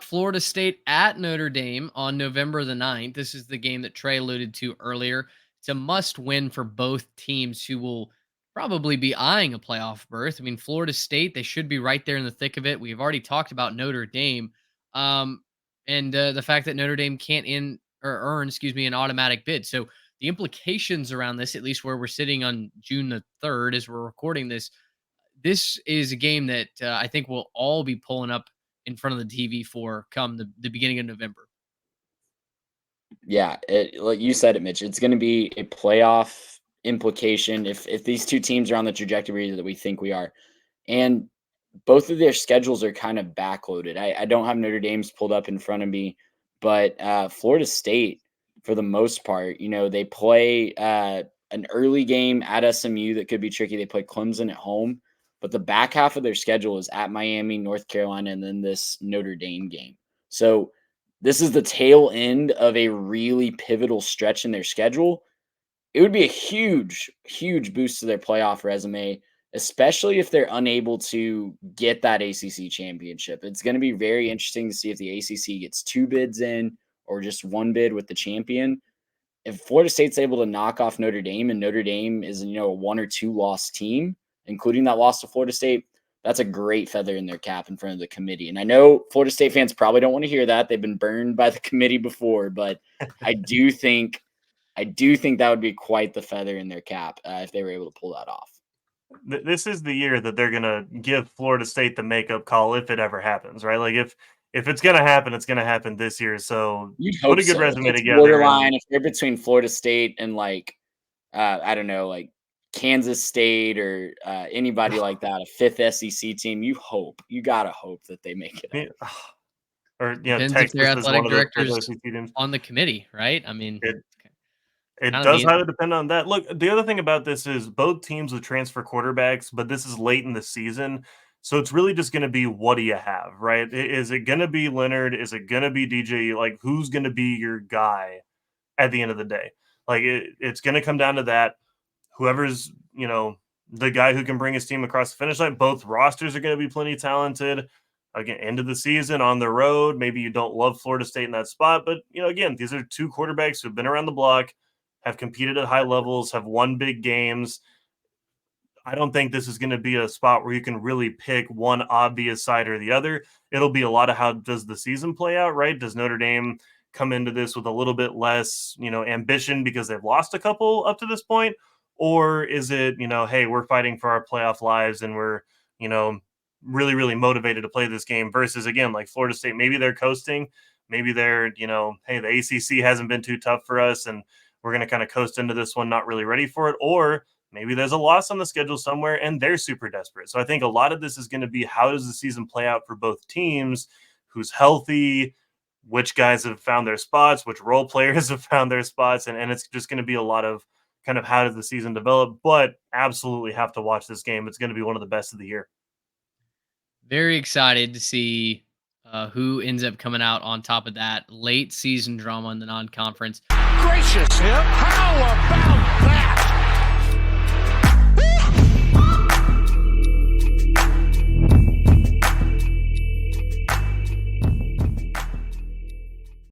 Florida State at Notre Dame on November the 9th. This is the game that Trey alluded to earlier. It's a must win for both teams who will probably be eyeing a playoff berth. I mean, Florida State, they should be right there in the thick of it. We've already talked about Notre Dame um, and the fact that Notre Dame can't earn, an automatic bid. So the implications around this, at least where we're sitting on June the 3rd as we're recording this is a game that I think we'll all be pulling up in front of the TV for come the beginning of November. Yeah, like you said it, Mitch, it's going to be a playoff implication if these two teams are on the trajectory that we think we are. And both of their schedules are kind of backloaded. I don't have Notre Dame's pulled up in front of me, but Florida State, for the most part, they play an early game at SMU that could be tricky. They play Clemson at home, but the back half of their schedule is at Miami, North Carolina, and then this Notre Dame game. So this is the tail end of a really pivotal stretch in their schedule. It would be a huge, huge boost to their playoff resume, especially if they're unable to get that ACC championship. It's going to be very interesting to see if the ACC gets 2 bids in or just 1 bid with the champion. If Florida State's able to knock off Notre Dame and Notre Dame is, a 1 or 2 loss team, including that loss to Florida State, that's a great feather in their cap in front of the committee. And I know Florida State fans probably don't want to hear that. They've been burned by the committee before, but I do think that would be quite the feather in their cap if they were able to pull that off. This is the year that they're going to give Florida State the makeup call if it ever happens, right? Like if it's going to happen, it's going to happen this year. So put a good resume together. Borderline, if they're between Florida State and I don't know, like Kansas State or anybody like that, a 5th SEC team, you gotta hope that they make it. Or Texas their athletic directors on the committee, right? I mean, it does highly depend on that. Look, the other thing about this is both teams will transfer quarterbacks, but this is late in the season. So it's really just going to be, what do you have, right? Is it going to be Leonard? Is it going to be DJ? Like, who's going to be your guy at the end of the day? Like, it's going to come down to that. Whoever's, the guy who can bring his team across the finish line, both rosters are going to be plenty talented. Again, end of the season on the road. Maybe you don't love Florida State in that spot, but, again, these are 2 quarterbacks who've been around the block, have competed at high levels, have won big games. I don't think this is going to be a spot where you can really pick one obvious side or the other. It'll be a lot of how does the season play out, right? Does Notre Dame come into this with a little bit less, ambition because they've lost a couple up to this point? Or is it, hey, we're fighting for our playoff lives and we're, really, really motivated to play this game versus, again, like Florida State, maybe they're coasting. Maybe they're, hey, the ACC hasn't been too tough for us and we're going to kind of coast into this one, not really ready for it. Or maybe there's a loss on the schedule somewhere and they're super desperate. So I think a lot of this is going to be, how does the season play out for both teams? Who's healthy? Which guys have found their spots? Which role players have found their spots? And it's just going to be a lot of kind of how does the season develop, but absolutely have to watch this game. It's going to be one of the best of the year. Very excited to see who ends up coming out on top of that late season drama in the non-conference. Gracious him! How about that?